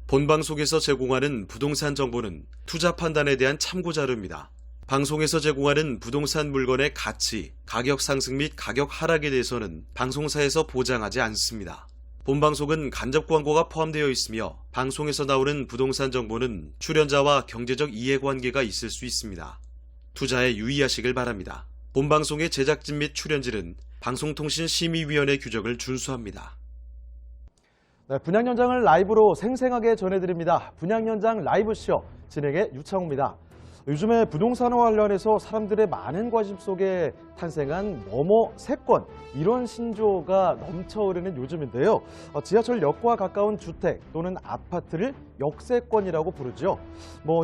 본방송에서 제공하는 부동산 정보는 투자 판단에 대한 참고 자료입니다. 방송에서 제공하는 부동산 물건의 가치, 가격 상승 및 가격 하락에 대해서는 방송사에서 보장하지 않습니다. 본방송은 간접 광고가 포함되어 있으며 방송에서 나오는 부동산 정보는 출연자와 경제적 이해관계가 있을 수 있습니다. 투자에 유의하시길 바랍니다. 본방송의 제작진 및 출연진은 방송통신심의위원회 규정을 준수합니다. 네, 분양 현장을 라이브로 생생하게 전해드립니다. 분양 현장 라이브쇼 진행의 유창호입니다. 요즘에 부동산과 관련해서 사람들의 많은 관심 속에 탄생한 뭐뭐 세권, 이런 신조어가 넘쳐흐르는 요즘인데요. 지하철역과 가까운 주택 또는 아파트를 역세권이라고 부르죠.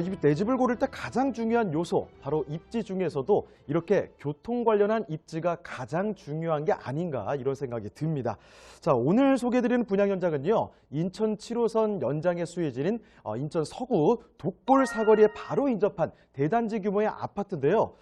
이 내 집을 고를 때 가장 중요한 요소, 바로 입지 중에서도 이렇게 교통 관련한 입지가 가장 중요한 게 아닌가, 이런 생각이 듭니다. 자, 오늘 소개해드리는 분양 현장은요, 인천 7호선 연장의 수혜지인 인천 서구 독골 사거리에 바로 인접한 대단지 규모의 아파트인데요.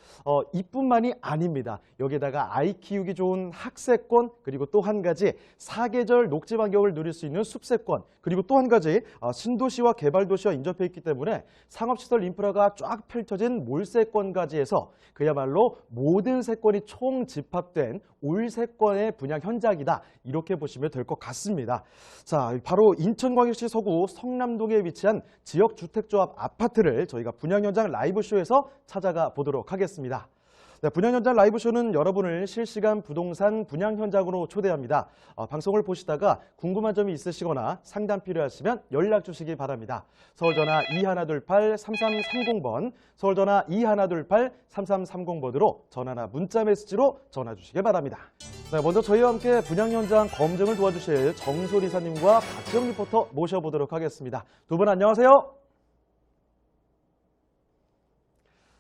이뿐만이 아닙니다. 여기에다가 아이 키우기 좋은 학세권, 그리고 또 한 가지 사계절 녹지 환경을 누릴 수 있는 숲세권, 그리고 또 한 가지 신도시와 개발도시와 인접해 있기 때문에 상업시설 인프라가 쫙 펼쳐진 몰세권까지 해서 그야말로 모든 세권이 총 집합된 올세권의 분양 현장이다, 이렇게 보시면 될 것 같습니다. 자, 바로 인천광역시 서구 성남동에 위치한 지역주택조합 아파트를 저희가 분양 현장 라이브쇼에서 찾아가 보도록 하겠습니다. 네, 분양 현장 라이브쇼는 여러분을 실시간 부동산 분양 현장으로 초대합니다. 방송을 보시다가 궁금한 점이 있으시거나 상담 필요하시면 연락 주시기 바랍니다. 서울전화 2128-3330번, 서울전화 2128-3330번으로 전화나 문자 메시지로 전화 주시기 바랍니다. 네, 먼저 저희와 함께 분양 현장 검증을 도와주실 정솔 이사님과 박지영 리포터 모셔보도록 하겠습니다. 두 분 안녕하세요.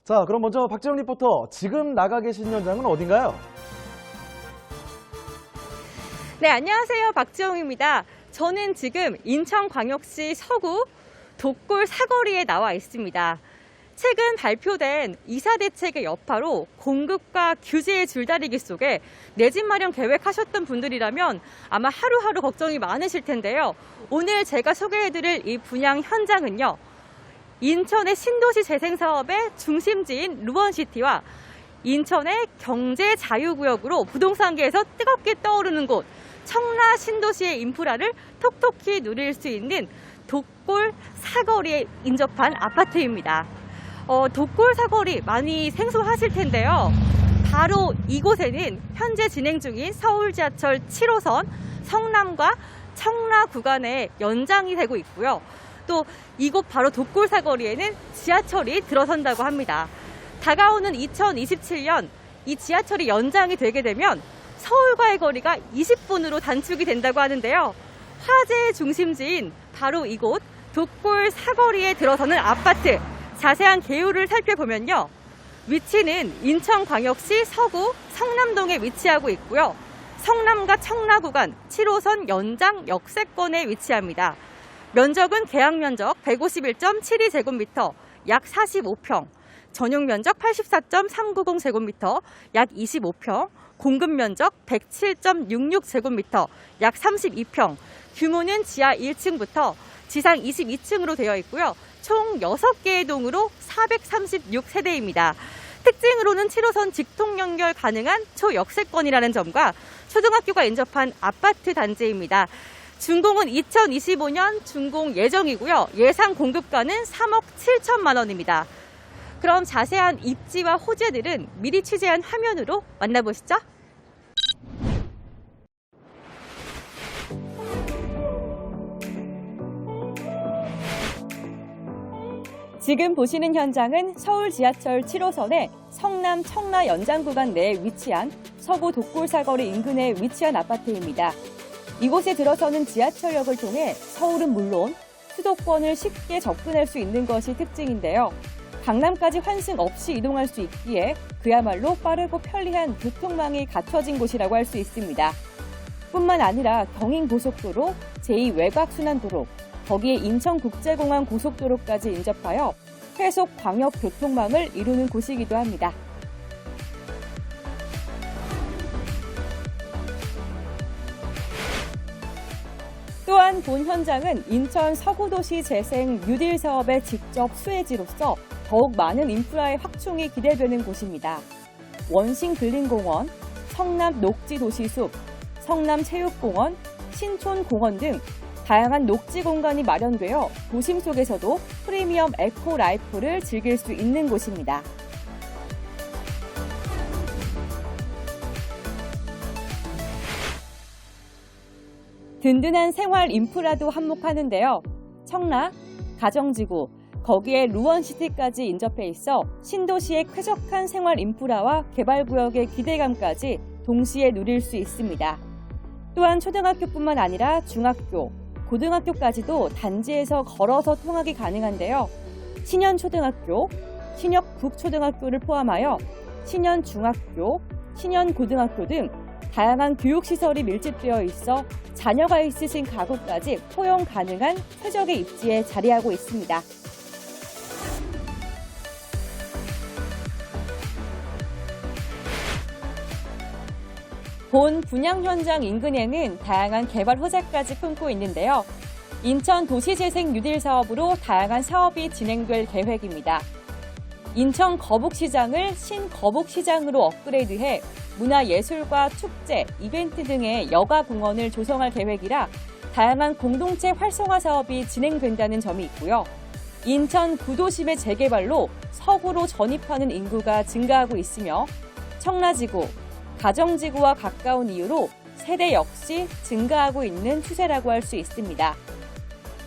자, 그럼 먼저 박지영 리포터, 지금 나가 계신 현장은 어딘가요? 네, 안녕하세요. 박지영입니다. 저는 지금 인천광역시 서구 독골 사거리에 나와 있습니다. 최근 발표된 이사대책의 여파로 공급과 규제의 줄다리기 속에 내 집 마련 계획하셨던 분들이라면 아마 하루하루 걱정이 많으실 텐데요. 오늘 제가 소개해드릴 이 분양 현장은요, 인천의 신도시 재생 사업의 중심지인 루원시티와 인천의 경제 자유구역으로 부동산계에서 뜨겁게 떠오르는 곳 청라 신도시의 인프라를 톡톡히 누릴 수 있는 독골 사거리에 인접한 아파트입니다. 독골 사거리 많이 생소하실 텐데요. 바로 이곳에는 현재 진행 중인 서울 지하철 7호선 성남과 청라 구간의 연장이 되고 있고요. 또 이곳 바로 독골 사거리에는 지하철이 들어선다고 합니다. 다가오는 2027년 이 지하철이 연장이 되게 되면 서울과의 거리가 20분으로 단축이 된다고 하는데요. 화재의 중심지인 바로 이곳 독골 사거리에 들어서는 아파트, 자세한 개요를 살펴보면요. 위치는 인천광역시 서구 성남동에 위치하고 있고요. 성남과 청라 구간 7호선 연장 역세권에 위치합니다. 면적은 계약 면적 151.72제곱미터, 약 45평, 전용 면적 84.390제곱미터, 약 25평, 공급 면적 107.66제곱미터, 약 32평, 규모는 지하 1층부터 지상 22층으로 되어 있고요. 총 6개의 동으로 436세대입니다. 특징으로는 7호선 직통 연결 가능한 초역세권이라는 점과 초등학교가 인접한 아파트 단지입니다. 준공은 2025년 준공 예정이고요. 예상 공급가는 3억 7천만 원입니다. 그럼 자세한 입지와 호재들은 미리 취재한 화면으로 만나보시죠. 지금 보시는 현장은 서울 지하철 7호선의 성남 청라 연장 구간 내에 위치한 서구 독골 사거리 인근에 위치한 아파트입니다. 이곳에 들어서는 지하철역을 통해 서울은 물론 수도권을 쉽게 접근할 수 있는 것이 특징인데요. 강남까지 환승 없이 이동할 수 있기에 그야말로 빠르고 편리한 교통망이 갖춰진 곳이라고 할 수 있습니다. 뿐만 아니라 경인고속도로, 제2외곽순환도로, 거기에 인천국제공항 고속도로까지 인접하여 회속 광역 교통망을 이루는 곳이기도 합니다. 또한 또한 본 현장은 인천 서구도시 재생 뉴딜 사업의 직접 수혜지로서 더욱 많은 인프라의 확충이 기대되는 곳입니다. 원싱글린공원, 성남 녹지도시숲, 성남체육공원, 신촌공원 등 다양한 녹지 공간이 마련되어 도심 속에서도 프리미엄 에코 라이프를 즐길 수 있는 곳입니다. 든든한 생활 인프라도 한몫하는데요. 청라, 가정지구, 거기에 루원시티까지 인접해 있어 신도시의 쾌적한 생활 인프라와 개발구역의 기대감까지 동시에 누릴 수 있습니다. 또한 초등학교뿐만 아니라 중학교, 고등학교까지도 단지에서 걸어서 통학이 가능한데요. 신현초등학교, 신혁국초등학교를 포함하여 신현중학교, 신현고등학교 등 다양한 교육시설이 밀집되어 있어 자녀가 있으신 가구까지 포용 가능한 최적의 입지에 자리하고 있습니다. 본 분양 현장 인근에는 다양한 개발 호재까지 품고 있는데요. 인천 도시재생 뉴딜 사업으로 다양한 사업이 진행될 계획입니다. 인천 거북시장을 신거북시장으로 업그레이드해 문화예술과 축제, 이벤트 등의 여가공원을 조성할 계획이라 다양한 공동체 활성화 사업이 진행된다는 점이 있고요. 인천 구도심의 재개발로 서구로 전입하는 인구가 증가하고 있으며 청라지구, 가정지구와 가까운 이유로 세대 역시 증가하고 있는 추세라고 할 수 있습니다.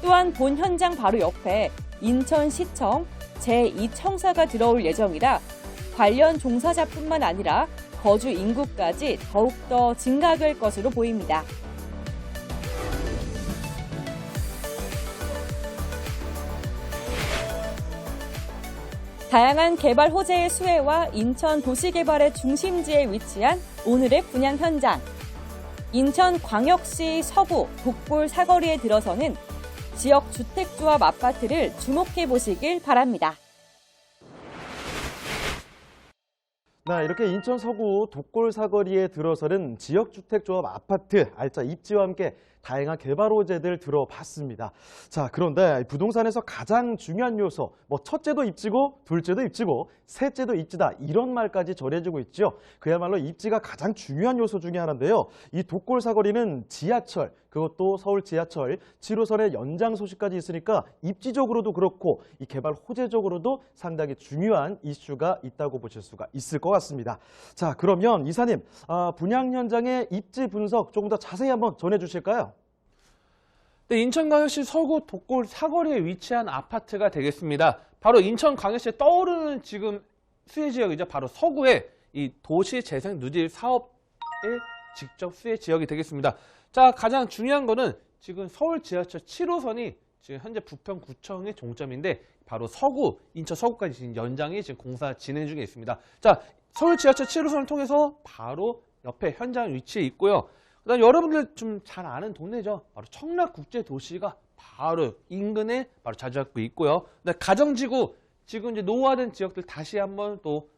또한 본 현장 바로 옆에 인천시청 제2청사가 들어올 예정이라 관련 종사자뿐만 아니라 거주 인구까지 더욱더 증가될 것으로 보입니다. 다양한 개발 호재의 수혜와 인천 도시개발의 중심지에 위치한 오늘의 분양 현장. 인천광역시 서구 독골 사거리에 들어서는 지역 주택조합 아파트를 주목해 보시길 바랍니다. 네, 이렇게 인천 서구 독골 사거리에 들어서는 지역주택조합 아파트 알짜 입지와 함께 다양한 개발 호재들 들어봤습니다. 자, 그런데 부동산에서 가장 중요한 요소, 첫째도 입지고, 둘째도 입지고, 셋째도 입지다 이런 말까지 전해지고 있죠. 그야말로 입지가 가장 중요한 요소 중에 하나인데요. 이 독골 사거리는 지하철, 그것도 서울 지하철 7호선의 연장 소식까지 있으니까 입지적으로도 그렇고 이 개발 호재적으로도 상당히 중요한 이슈가 있다고 보실 수가 있을 것 같습니다. 자, 그러면 이사님, 분양 현장의 입지 분석 조금 더 자세히 한번 전해주실까요? 네, 인천광역시 서구 독골 사거리에 위치한 아파트가 되겠습니다. 바로 인천광역시에 떠오르는 지금 수혜 지역이죠. 바로 서구의 이 도시재생 누질 사업의 직접 수혜 지역이 되겠습니다. 자, 가장 중요한 거는 지금 서울 지하철 7호선이 지금 현재 부평구청의 종점인데 바로 서구, 인천 서구까지 지금 연장이 지금 공사 진행 중에 있습니다. 자, 서울 지하철 7호선을 통해서 바로 옆에 현장 위치에 있고요. 그다음 여러분들 좀 잘 아는 동네죠. 바로 청라국제도시가 바로 인근에 바로 자리 잡고 있고요. 그다음 가정지구, 지금 이제 노후화된 지역들 다시 한번 또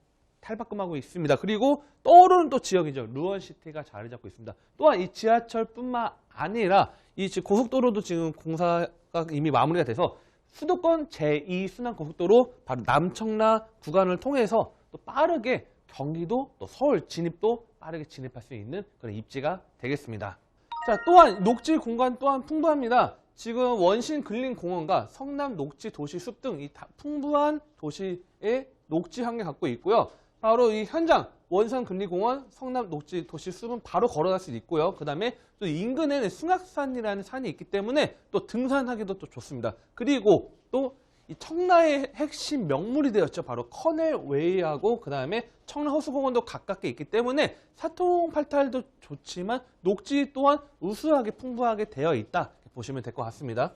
탈바꿈하고 있습니다. 그리고 떠오르는 또 지역이죠. 루원시티가 자리 잡고 있습니다. 또한 이 지하철뿐만 아니라 이 고속도로도 지금 공사가 이미 마무리가 돼서 수도권 제2순환고속도로 바로 남청라 구간을 통해서 또 빠르게 경기도 또 서울 진입도 빠르게 진입할 수 있는 그런 입지가 되겠습니다. 자, 또한 녹지 공간 또한 풍부합니다. 지금 원신근린공원과 성남 녹지 도시숲 등 이 풍부한 도시의 녹지 환경 갖고 있고요. 바로 이 현장 원산근린공원, 성남 녹지 도시숲은 바로 걸어갈 수 있고요. 그 다음에 또 인근에는 승악산이라는 산이 있기 때문에 또 등산하기도 또 좋습니다. 그리고 또 이 청라의 핵심 명물이 되었죠. 바로 커넬웨이하고 그 다음에 청라호수공원도 가깝게 있기 때문에 사통팔달도 좋지만 녹지 또한 우수하게 풍부하게 되어 있다 보시면 될 것 같습니다.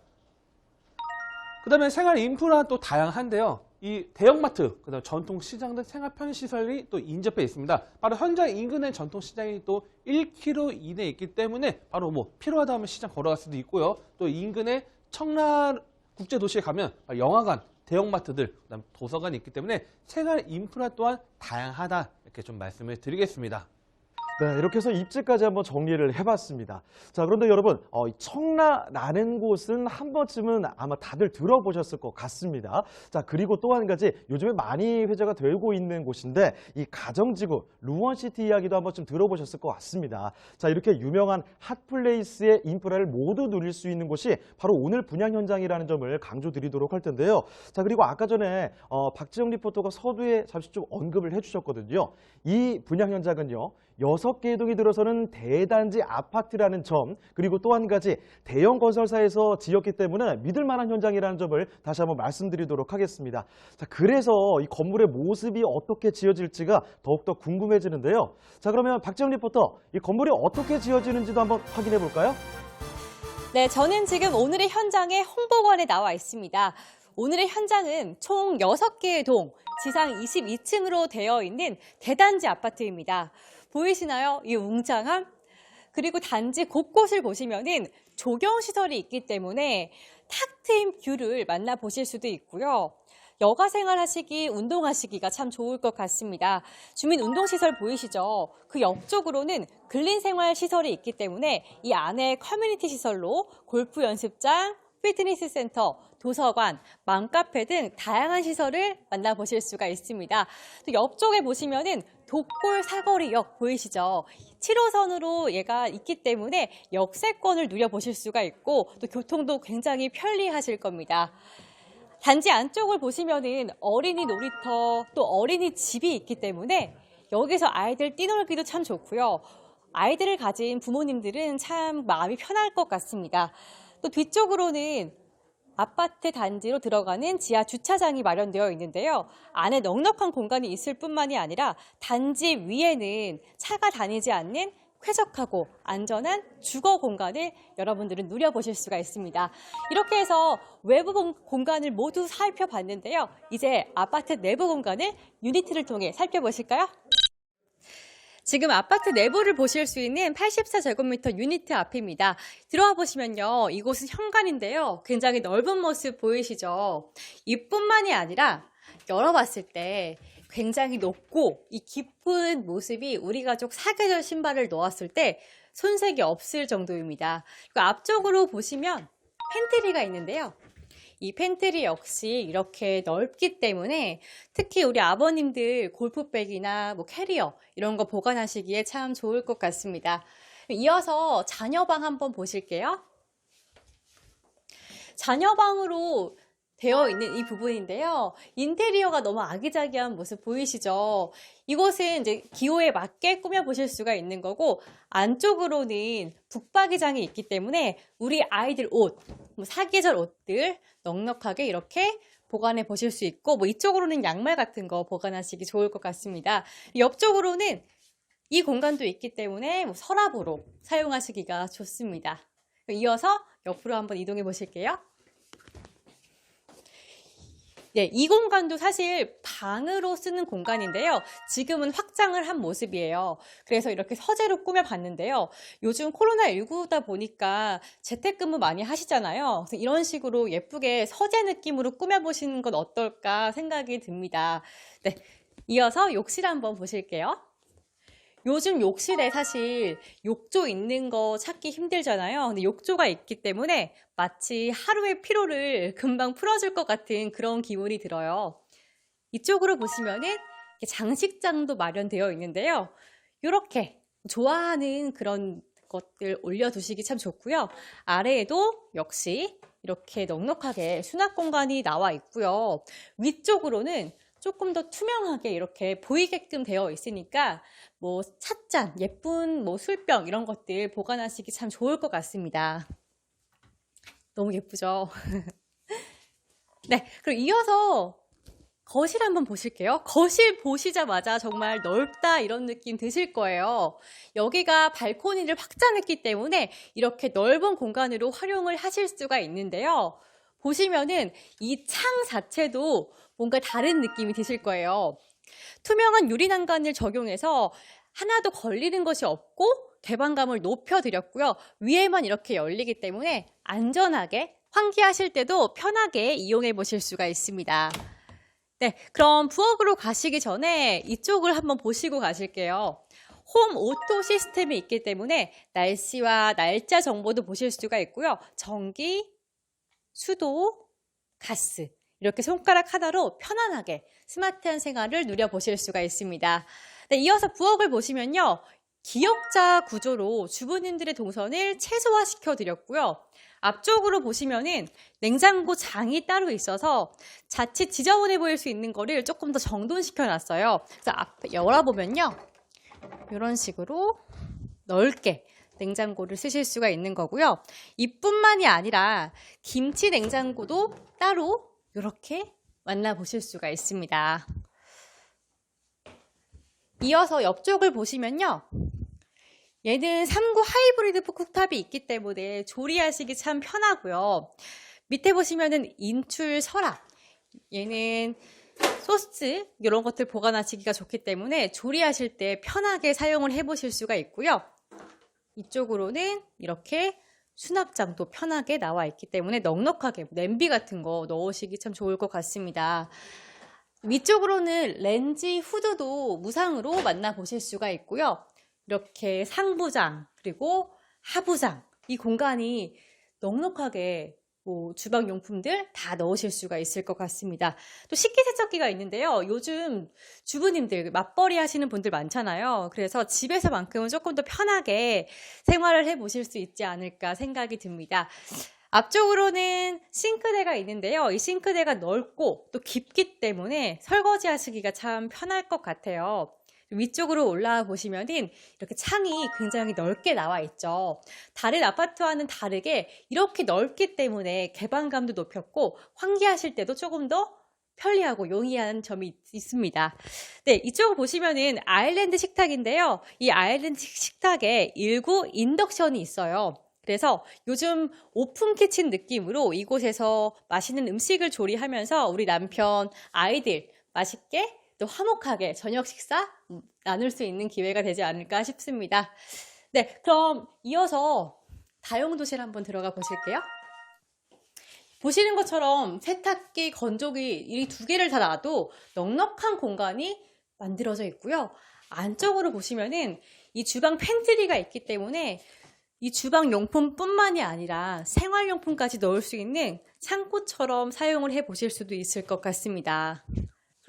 그 다음에 생활 인프라 또 다양한데요. 이 대형마트, 그 다음 전통시장 등 생활 편의시설이 또 인접해 있습니다. 바로 현장 인근의 전통시장이 또 1km 이내에 있기 때문에 바로 필요하다 하면 시장 걸어갈 수도 있고요. 또 인근의 청라 국제도시에 가면 영화관, 대형마트들, 그다음 도서관이 있기 때문에 생활 인프라 또한 다양하다 이렇게 좀 말씀을 드리겠습니다. 네, 이렇게 해서 입지까지 한번 정리를 해봤습니다. 자, 그런데 여러분, 이 청라라는 곳은 한 번쯤은 아마 다들 들어보셨을 것 같습니다. 자, 그리고 또 한 가지 요즘에 많이 회자가 되고 있는 곳인데 이 가정지구 루원시티 이야기도 한 번쯤 들어보셨을 것 같습니다. 자, 이렇게 유명한 핫플레이스의 인프라를 모두 누릴 수 있는 곳이 바로 오늘 분양 현장이라는 점을 강조드리도록 할 텐데요. 자, 그리고 아까 전에 박지영 리포터가 서두에 잠시 좀 언급을 해주셨거든요. 이 분양 현장은요. 6개의 동이 들어서는 대단지 아파트라는 점, 그리고 또 한 가지 대형 건설사에서 지었기 때문에 믿을 만한 현장이라는 점을 다시 한번 말씀드리도록 하겠습니다. 자, 그래서 이 건물의 모습이 어떻게 지어질지가 더욱더 궁금해지는데요. 자, 그러면 박지영 리포터, 이 건물이 어떻게 지어지는지도 한번 확인해 볼까요? 네, 저는 지금 오늘의 현장에 홍보관에 나와 있습니다. 오늘의 현장은 총 6개의 동, 지상 22층으로 되어 있는 대단지 아파트입니다. 보이시나요? 이 웅장함? 그리고 단지 곳곳을 보시면은 조경시설이 있기 때문에 탁 트인 뷰를 만나보실 수도 있고요. 여가 생활하시기, 운동하시기가 참 좋을 것 같습니다. 주민 운동시설 보이시죠? 그 옆쪽으로는 근린생활시설이 있기 때문에 이 안에 커뮤니티 시설로 골프 연습장, 피트니스 센터, 도서관, 맘카페 등 다양한 시설을 만나보실 수가 있습니다. 또 옆쪽에 보시면은 독골 사거리역 보이시죠? 7호선으로 얘가 있기 때문에 역세권을 누려보실 수가 있고 또 교통도 굉장히 편리하실 겁니다. 단지 안쪽을 보시면은 어린이 놀이터 또 어린이 집이 있기 때문에 여기서 아이들 뛰놀기도 참 좋고요. 아이들을 가진 부모님들은 참 마음이 편할 것 같습니다. 또 뒤쪽으로는 아파트 단지로 들어가는 지하 주차장이 마련되어 있는데요. 안에 넉넉한 공간이 있을 뿐만이 아니라 단지 위에는 차가 다니지 않는 쾌적하고 안전한 주거 공간을 여러분들은 누려보실 수가 있습니다. 이렇게 해서 외부 공간을 모두 살펴봤는데요. 이제 아파트 내부 공간을 유니트를 통해 살펴보실까요? 지금 아파트 내부를 보실 수 있는 84제곱미터 유니트 앞입니다. 들어와 보시면요. 이곳은 현관인데요. 굉장히 넓은 모습 보이시죠? 이뿐만이 아니라 열어봤을 때 굉장히 높고 이 깊은 모습이 우리 가족 사계절 신발을 놓았을 때 손색이 없을 정도입니다. 그리고 앞쪽으로 보시면 팬트리가 있는데요. 이 팬트리 역시 이렇게 넓기 때문에 특히 우리 아버님들 골프백이나 뭐 캐리어 이런 거 보관하시기에 참 좋을 것 같습니다. 이어서 자녀방 한번 보실게요. 자녀방으로 되어 있는 이 부분인데요. 인테리어가 너무 아기자기한 모습 보이시죠? 이곳은 이제 기호에 맞게 꾸며보실 수가 있는 거고 안쪽으로는 북박이장이 있기 때문에 우리 아이들 옷, 사계절 옷들 넉넉하게 이렇게 보관해 보실 수 있고 뭐 이쪽으로는 양말 같은 거 보관하시기 좋을 것 같습니다. 옆쪽으로는 이 공간도 있기 때문에 뭐 서랍으로 사용하시기가 좋습니다. 이어서 옆으로 한번 이동해 보실게요. 네, 이 공간도 사실 방으로 쓰는 공간인데요. 지금은 확장을 한 모습이에요. 그래서 이렇게 서재로 꾸며봤는데요. 요즘 코로나19다 보니까 재택근무 많이 하시잖아요. 그래서 이런 식으로 예쁘게 서재 느낌으로 꾸며보시는 건 어떨까 생각이 듭니다. 네, 이어서 욕실 한번 보실게요. 요즘 욕실에 사실 욕조 있는 거 찾기 힘들잖아요. 근데 욕조가 있기 때문에 마치 하루의 피로를 금방 풀어줄 것 같은 그런 기분이 들어요. 이쪽으로 보시면은 장식장도 마련되어 있는데요. 이렇게 좋아하는 그런 것들 올려두시기 참 좋고요. 아래에도 역시 이렇게 넉넉하게 수납 공간이 나와 있고요. 위쪽으로는 조금 더 투명하게 이렇게 보이게끔 되어 있으니까 뭐 찻잔, 예쁜 뭐 술병 이런 것들 보관하시기 참 좋을 것 같습니다. 너무 예쁘죠? 네, 그리고 이어서 거실 한번 보실게요. 거실 보시자마자 정말 넓다 이런 느낌 드실 거예요. 여기가 발코니를 확장했기 때문에 이렇게 넓은 공간으로 활용을 하실 수가 있는데요. 보시면은 이 창 자체도 뭔가 다른 느낌이 드실 거예요. 투명한 유리 난간을 적용해서 하나도 걸리는 것이 없고 개방감을 높여드렸고요. 위에만 이렇게 열리기 때문에 안전하게 환기하실 때도 편하게 이용해 보실 수가 있습니다. 네, 그럼 부엌으로 가시기 전에 이쪽을 한번 보시고 가실게요. 홈 오토 시스템이 있기 때문에 날씨와 날짜 정보도 보실 수가 있고요. 전기, 수도, 가스 이렇게 손가락 하나로 편안하게 스마트한 생활을 누려보실 수가 있습니다. 네, 이어서 부엌을 보시면요. 기역자 구조로 주부님들의 동선을 최소화시켜 드렸고요. 앞쪽으로 보시면은 냉장고 장이 따로 있어서 자칫 지저분해 보일 수 있는 거를 조금 더 정돈시켜 놨어요. 그래서 앞에 열어보면요. 이런 식으로 넓게 냉장고를 쓰실 수가 있는 거고요. 이뿐만이 아니라 김치 냉장고도 따로 이렇게 만나보실 수가 있습니다. 이어서 옆쪽을 보시면요. 얘는 3구 하이브리드 쿡탑이 있기 때문에 조리하시기 참 편하고요. 밑에 보시면은 인출 서랍. 얘는 소스 이런 것들 보관하시기가 좋기 때문에 조리하실 때 편하게 사용을 해보실 수가 있고요. 이쪽으로는 이렇게 수납장도 편하게 나와 있기 때문에 넉넉하게 냄비 같은 거 넣으시기 참 좋을 것 같습니다. 위쪽으로는 렌지 후드도 무상으로 만나보실 수가 있고요. 이렇게 상부장 그리고 하부장 이 공간이 넉넉하게 주방용품들 다 넣으실 수가 있을 것 같습니다. 또 식기세척기가 있는데요. 요즘 주부님들 맞벌이 하시는 분들 많잖아요. 그래서 집에서만큼은 조금 더 편하게 생활을 해보실 수 있지 않을까 생각이 듭니다. 앞쪽으로는 싱크대가 있는데요. 이 싱크대가 넓고 또 깊기 때문에 설거지 하시기가 참 편할 것 같아요. 위쪽으로 올라와 보시면은 이렇게 창이 굉장히 넓게 나와 있죠. 다른 아파트와는 다르게 이렇게 넓기 때문에 개방감도 높였고 환기하실 때도 조금 더 편리하고 용이한 점이 있습니다. 네, 이쪽을 보시면은 아일랜드 식탁인데요. 이 아일랜드 식탁에 1구 인덕션이 있어요. 그래서 요즘 오픈 키친 느낌으로 이곳에서 맛있는 음식을 조리하면서 우리 남편, 아이들 맛있게 또 화목하게 저녁 식사 나눌 수 있는 기회가 되지 않을까 싶습니다. 네, 그럼 이어서 다용도실 한번 들어가 보실게요. 보시는 것처럼 세탁기, 건조기 이 두 개를 다 놔도 넉넉한 공간이 만들어져 있고요. 안쪽으로 보시면은 이 주방 팬트리가 있기 때문에 이 주방 용품뿐만이 아니라 생활용품까지 넣을 수 있는 창고처럼 사용을 해 보실 수도 있을 것 같습니다.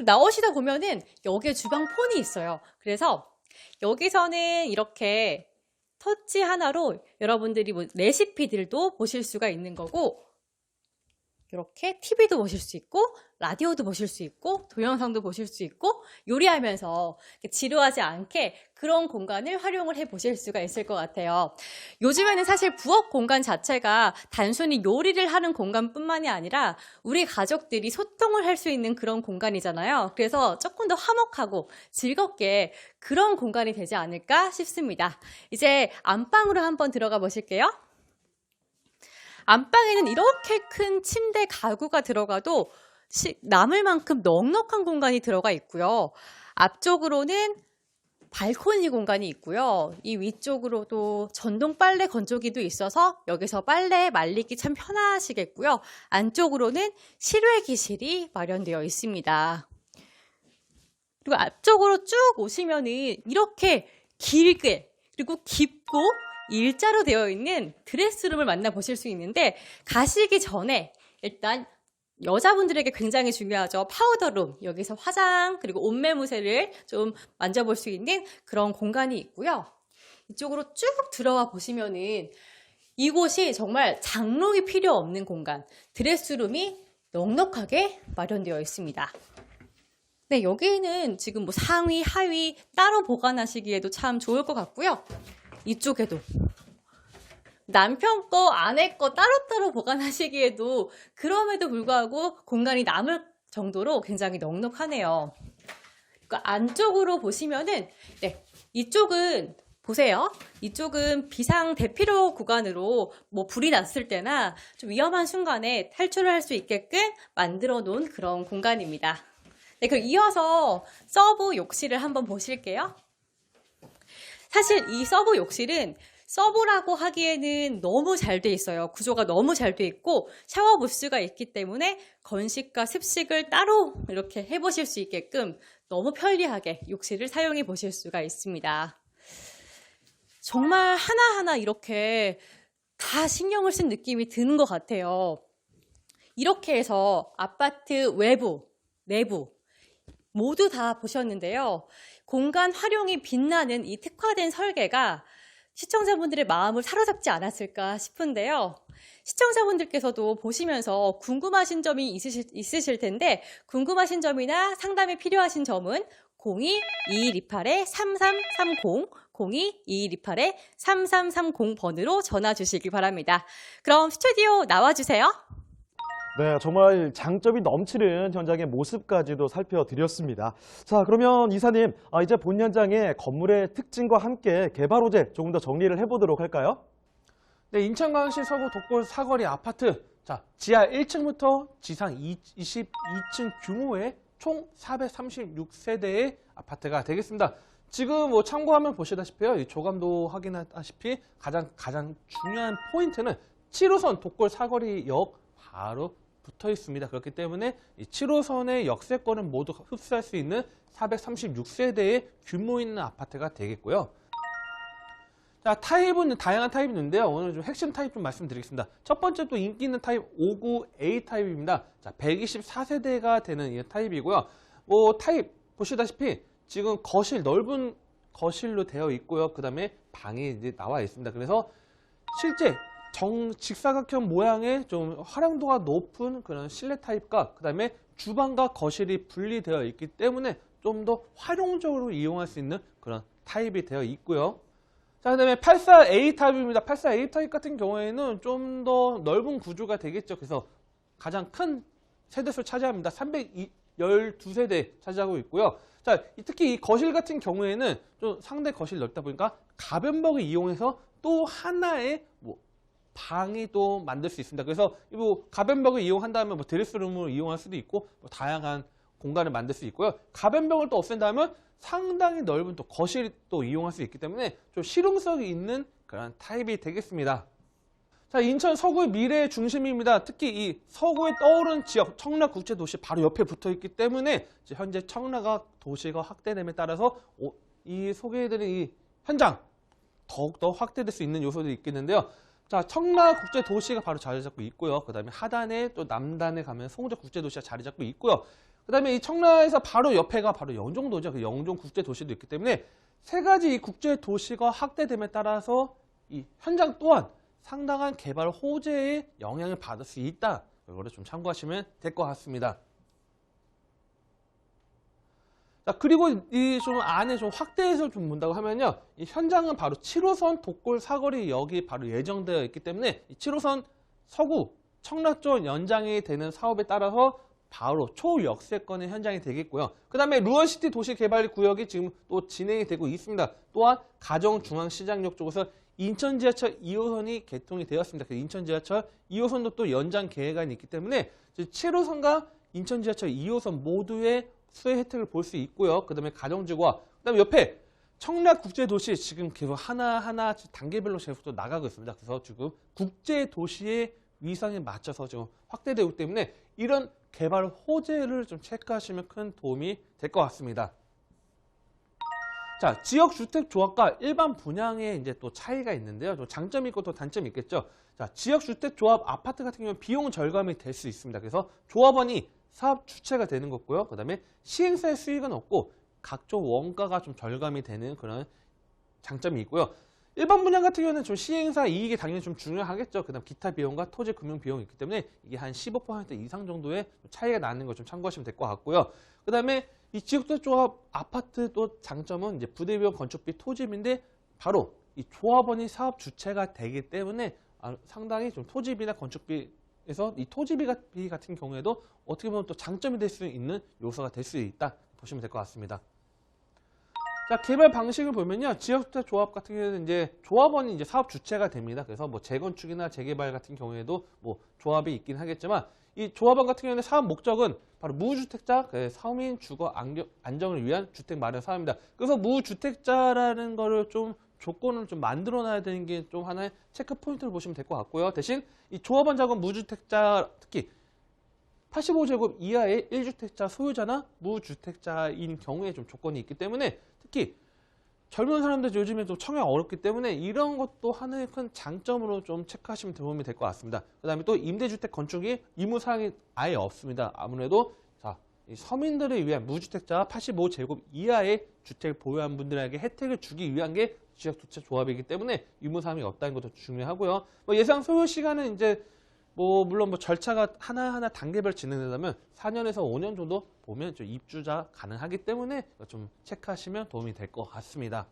나오시다 보면은 여기에 주방 폰이 있어요. 그래서 여기서는 이렇게 터치 하나로 여러분들이 레시피들도 보실 수가 있는 거고 이렇게 TV도 보실 수 있고 라디오도 보실 수 있고 동영상도 보실 수 있고 요리하면서 지루하지 않게 그런 공간을 활용을 해 보실 수가 있을 것 같아요. 요즘에는 사실 부엌 공간 자체가 단순히 요리를 하는 공간뿐만이 아니라 우리 가족들이 소통을 할 수 있는 그런 공간이잖아요. 그래서 조금 더 화목하고 즐겁게 그런 공간이 되지 않을까 싶습니다. 이제 안방으로 한번 들어가 보실게요. 안방에는 이렇게 큰 침대 가구가 들어가도 남을 만큼 넉넉한 공간이 들어가 있고요. 앞쪽으로는 발코니 공간이 있고요. 이 위쪽으로도 전동 빨래 건조기도 있어서 여기서 빨래 말리기 참 편하시겠고요. 안쪽으로는 실외기실이 마련되어 있습니다. 그리고 앞쪽으로 쭉 오시면은 이렇게 길게 그리고 깊고 일자로 되어 있는 드레스룸을 만나보실 수 있는데 가시기 전에 일단 여자분들에게 굉장히 중요하죠. 파우더룸, 여기서 화장 그리고 옷매무새를 좀 만져볼 수 있는 그런 공간이 있고요. 이쪽으로 쭉 들어와 보시면은 이곳이 정말 장롱이 필요 없는 공간, 드레스룸이 넉넉하게 마련되어 있습니다. 네, 여기는 지금 상의, 하의 따로 보관하시기에도 참 좋을 것 같고요. 이쪽에도 남편 거, 아내 거 따로따로 보관하시기에도 그럼에도 불구하고 공간이 남을 정도로 굉장히 넉넉하네요. 그러니까 안쪽으로 보시면은 네, 이쪽은 보세요. 이쪽은 비상 대피로 구간으로 불이 났을 때나 좀 위험한 순간에 탈출을 할 수 있게끔 만들어 놓은 그런 공간입니다. 네, 그럼 이어서 서브 욕실을 한번 보실게요. 사실 이 서브 욕실은 서브라고 하기에는 너무 잘 돼 있어요. 구조가 너무 잘 돼 있고 샤워 부스가 있기 때문에 건식과 습식을 따로 이렇게 해보실 수 있게끔 너무 편리하게 욕실을 사용해 보실 수가 있습니다. 정말 하나하나 이렇게 다 신경을 쓴 느낌이 드는 것 같아요. 이렇게 해서 아파트 외부, 내부 모두 다 보셨는데요. 공간 활용이 빛나는 이 특화된 설계가 시청자분들의 마음을 사로잡지 않았을까 싶은데요. 시청자분들께서도 보시면서 궁금하신 점이 있으실 텐데 궁금하신 점이나 상담이 필요하신 점은 02-2128-3330, 02-2128-3330번으로 전화 주시기 바랍니다. 그럼 스튜디오 나와주세요. 네, 정말 장점이 넘치는 현장의 모습까지도 살펴드렸습니다. 자, 그러면 이사님, 이제 본 현장의 건물의 특징과 함께 개발 호재 조금 더 정리를 해보도록 할까요? 네, 인천광역시 서구 독골 사거리 아파트. 자, 지하 1층부터 지상 22층 규모의 총 436세대의 아파트가 되겠습니다. 지금 뭐 참고하면 보시다시피요. 이 조감도 확인하다시피 가장 중요한 포인트는 7호선 독골 사거리역 바로 붙어 있습니다. 그렇기 때문에 이 7호선의 역세권을 모두 흡수할 수 있는 436세대의 규모 있는 아파트가 되겠고요. 자, 타입은 다양한 타입이 있는데요. 오늘 좀 핵심 타입 좀 말씀드리겠습니다. 첫 번째 또 인기 있는 타입 59A 타입입니다. 자, 124세대가 되는 이 타입이고요. 뭐 타입 보시다시피 지금 넓은 거실로 되어 있고요. 그 다음에 방이 이제 나와 있습니다. 그래서 실제 직사각형 모양의 좀 활용도가 높은 그런 실내 타입과 그 다음에 주방과 거실이 분리되어 있기 때문에 좀 더 활용적으로 이용할 수 있는 그런 타입이 되어 있고요. 자, 그 다음에 84A 타입입니다. 84A 타입 같은 경우에는 좀 더 넓은 구조가 되겠죠. 그래서 가장 큰 세대수 차지합니다. 312세대 차지하고 있고요. 자, 특히 이 거실 같은 경우에는 좀 상대 거실 넓다 보니까 가변벽을 이용해서 또 하나의 방이 또 만들 수 있습니다. 그래서 가변벽을 이용한다면 드레스룸을 이용할 수도 있고 다양한 공간을 만들 수 있고요. 가변벽을 또 없앤다면 상당히 넓은 또 거실이 또 이용할 수 있기 때문에 좀 실용성이 있는 그런 타입이 되겠습니다. 자, 인천 서구의 미래의 중심입니다. 특히 이 서구에 떠오르는 지역 청라국제도시 바로 옆에 붙어 있기 때문에 현재 청라가 도시가 확대됨에 따라서 이 소개해드린 이 현장 더욱더 확대될 수 있는 요소들이 있겠는데요. 자, 청라국제도시가 바로 자리 잡고 있고요. 그 다음에 하단에 또 남단에 가면 송정국제도시가 자리 잡고 있고요. 그 다음에 이 청라에서 바로 옆에가 바로 영종도죠. 그 영종국제도시도 있기 때문에 세 가지 이 국제도시가 확대됨에 따라서 이 현장 또한 상당한 개발 호재에 영향을 받을 수 있다. 이거를 좀 참고하시면 될 것 같습니다. 자, 그리고 이 좀 안에 좀 확대해서 좀 본다고 하면요. 이 현장은 바로 7호선 독골 사거리역이 바로 예정되어 있기 때문에 이 7호선 서구 청라 쪽 연장이 되는 사업에 따라서 바로 초역세권의 현장이 되겠고요. 그 다음에 루어시티 도시개발구역이 지금 또 진행이 되고 있습니다. 또한 가정중앙시장역 쪽에서 인천지하철 2호선이 개통이 되었습니다. 그래서 인천지하철 2호선도 또 연장 계획안이 있기 때문에 7호선과 인천지하철 2호선 모두의 수혜 혜택을 볼 수 있고요. 그 다음에 가정지구와 그 다음에 옆에 청라국제도시 지금 계속 하나하나 단계별로 계속 또 나가고 있습니다. 그래서 지금 국제도시의 위상에 맞춰서 지금 확대되기 때문에 이런 개발 호재를 좀 체크하시면 큰 도움이 될 것 같습니다. 자, 지역주택조합과 일반 분양에 이제 또 차이가 있는데요. 또 장점이 있고 또 단점이 있겠죠. 자, 지역주택조합 아파트 같은 경우는 비용 절감이 될 수 있습니다. 그래서 조합원이 사업 주체가 되는 거고요. 그 다음에 시행사의 수익은 없고 각종 원가가 좀 절감이 되는 그런 장점이 있고요. 일반 분양 같은 경우는 좀 시행사 이익이 당연히 좀 중요하겠죠. 그 다음 기타 비용과 토지 금융 비용이 있기 때문에 이게 한 15% 이상 정도의 차이가 나는 걸 좀 참고하시면 될 것 같고요. 그 다음에 이 지역주택조합 아파트 또 장점은 이제 부대비용, 건축비, 토지비인데 바로 이 조합원이 사업 주체가 되기 때문에 상당히 좀 토지비나 건축비에서 이 토지비 같은 경우에도 어떻게 보면 또 장점이 될 수 있는 요소가 될 수 있다 보시면 될 것 같습니다. 자, 개발 방식을 보면요. 지역주택조합 같은 경우에는 이제 조합원이 이제 사업 주체가 됩니다. 그래서 뭐 재건축이나 재개발 같은 경우에도 뭐 조합이 있긴 하겠지만 이 조합원 같은 경우에는 사업 목적은 바로 무주택자, 서민 주거 안정을 위한 주택 마련 사업입니다. 그래서 무주택자라는 거를 좀 조건을 좀 만들어 놔야 되는 게 좀 하나의 체크 포인트를 보시면 될 것 같고요. 대신 이 조합원 작업 무주택자, 특히 85제곱 이하의 1주택자 소유자나 무주택자인 경우에 좀 조건이 있기 때문에 특히 젊은 사람들 요즘에 좀 청약 어렵기 때문에 이런 것도 하나의 큰 장점으로 좀 체크하시면 도움이 될 것 같습니다. 그 다음에 또 임대주택 건축이 의무사항이 아예 없습니다. 아무래도 자, 이 서민들을 위한 무주택자 85제곱 이하의 주택 보유한 분들에게 혜택을 주기 위한 게 지역주택조합이기 때문에 의무사항이 없다는 것도 중요하고요. 뭐 예상 소요 시간은 이제 물론 절차가 하나하나 단계별 진행되려면 4년에서 5년 정도 보면 좀 입주자 가능하기 때문에 좀 체크하시면 도움이 될 것 같습니다.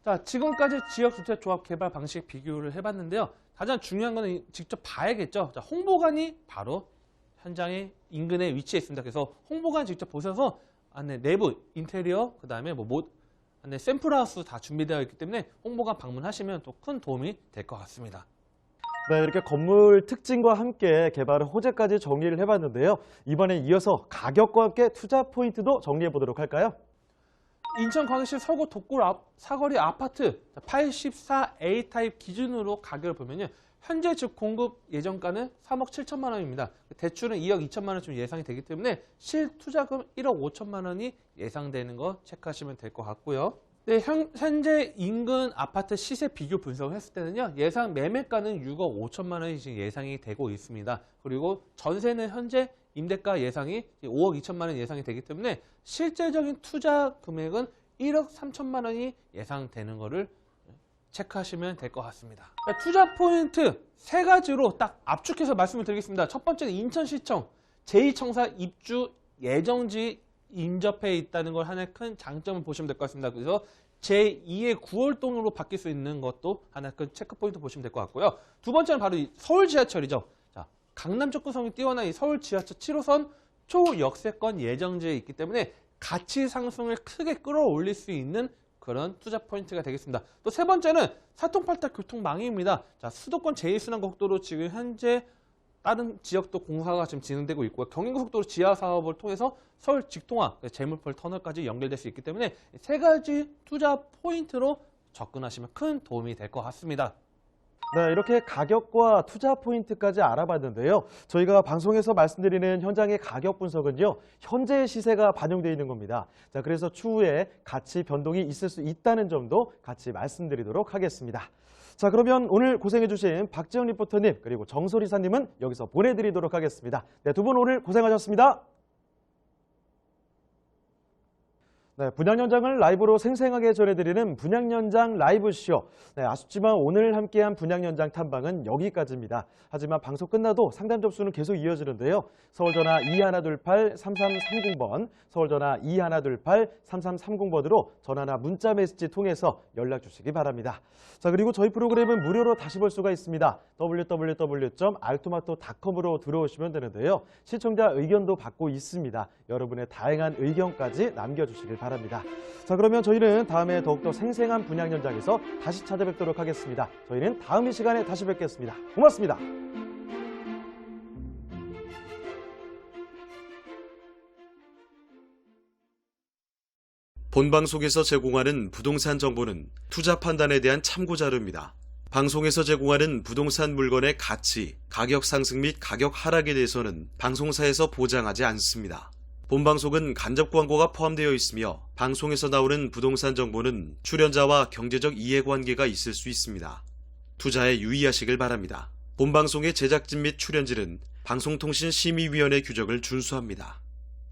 자, 지금까지 지역주택조합 개발 방식 비교를 해봤는데요. 가장 중요한 거는 직접 봐야겠죠. 자, 홍보관이 바로 현장의 인근에 위치해 있습니다. 그래서 홍보관 직접 보셔서 안에 내부 인테리어, 그 다음에 안에 샘플하우스 다 준비되어 있기 때문에 홍보관 방문하시면 또 큰 도움이 될 것 같습니다. 네, 이렇게 건물 특징과 함께 개발 호재까지 정리를 해봤는데요. 이번에 이어서 가격과 함께 투자 포인트도 정리해 보도록 할까요? 인천광역시 서구 독골 사거리 아파트 84A 타입 기준으로 가격을 보면요. 현재 즉 공급 예정가는 3억 7천만 원입니다. 대출은 2억 2천만 원쯤 예상이 되기 때문에 실투자금 1억 5천만 원이 예상되는 거 체크하시면 될 것 같고요. 네, 현재 인근 아파트 시세 비교 분석을 했을 때는요. 예상 매매가는 6억 5천만 원이 지금 예상이 되고 있습니다. 그리고 전세는 현재 임대가 예상이 5억 2천만 원 예상이 되기 때문에 실제적인 투자 금액은 1억 3천만 원이 예상되는 거를 체크하시면 될 것 같습니다. 투자 포인트 세 가지로 딱 압축해서 말씀을 드리겠습니다. 첫 번째는 인천시청 제2청사 입주 예정지 인접해 있다는 걸 하나의 큰 장점을 보시면 될 것 같습니다. 그래서 제2의 9월동으로 바뀔 수 있는 것도 하나의 큰 체크 포인트 보시면 될 것 같고요. 두 번째는 바로 이 서울 지하철이죠. 자, 강남 접근성이 뛰어난 이 서울 지하철 7호선 초역세권 예정지에 있기 때문에 가치 상승을 크게 끌어올릴 수 있는 그런 투자 포인트가 되겠습니다. 또 세 번째는 사통팔달 교통망입니다. 자, 수도권 제1순환고속도로 지금 현재 다른 지역도 공사가 지금 진행되고 있고요. 경인고속도로 지하 사업을 통해서 서울 직통화, 재물포 터널까지 연결될 수 있기 때문에 세 가지 투자 포인트로 접근하시면 큰 도움이 될 것 같습니다. 네, 이렇게 가격과 투자 포인트까지 알아봤는데요. 저희가 방송에서 말씀드리는 현장의 가격 분석은요, 현재의 시세가 반영되어 있는 겁니다. 자, 그래서 추후에 가치 변동이 있을 수 있다는 점도 같이 말씀드리도록 하겠습니다. 자, 그러면 오늘 고생해주신 박지영 리포터님 그리고 정솔 이사님은 여기서 보내드리도록 하겠습니다. 네, 두 분 오늘 고생하셨습니다. 네, 분양 현장을 라이브로 생생하게 전해드리는 분양 현장 라이브쇼. 네, 아쉽지만 오늘 함께한 분양 현장 탐방은 여기까지입니다. 하지만 방송 끝나도 상담 접수는 계속 이어지는데요. 서울전화 2128-3330번, 서울전화 2128-3330번으로 전화나 문자 메시지 통해서 연락 주시기 바랍니다. 자, 그리고 저희 프로그램은 무료로 다시 볼 수가 있습니다. www.altomato.com으로 들어오시면 되는데요. 시청자 의견도 받고 있습니다. 여러분의 다양한 의견까지 남겨주시길 바랍니다. 자, 그러면 저희는 다음에 더욱더 생생한 분양 현장에서 다시 찾아뵙도록 하겠습니다. 저희는 다음 이 시간에 다시 뵙겠습니다. 고맙습니다. 본방송에서 제공하는 부동산 정보는 투자 판단에 대한 참고 자료입니다. 방송에서 제공하는 부동산 물건의 가치, 가격 상승 및 가격 하락에 대해서는 방송사에서 보장하지 않습니다. 본방송은 간접 광고가 포함되어 있으며 방송에서 나오는 부동산 정보는 출연자와 경제적 이해관계가 있을 수 있습니다. 투자에 유의하시길 바랍니다. 본방송의 제작진 및 출연진은 방송통신심의위원회 규정을 준수합니다.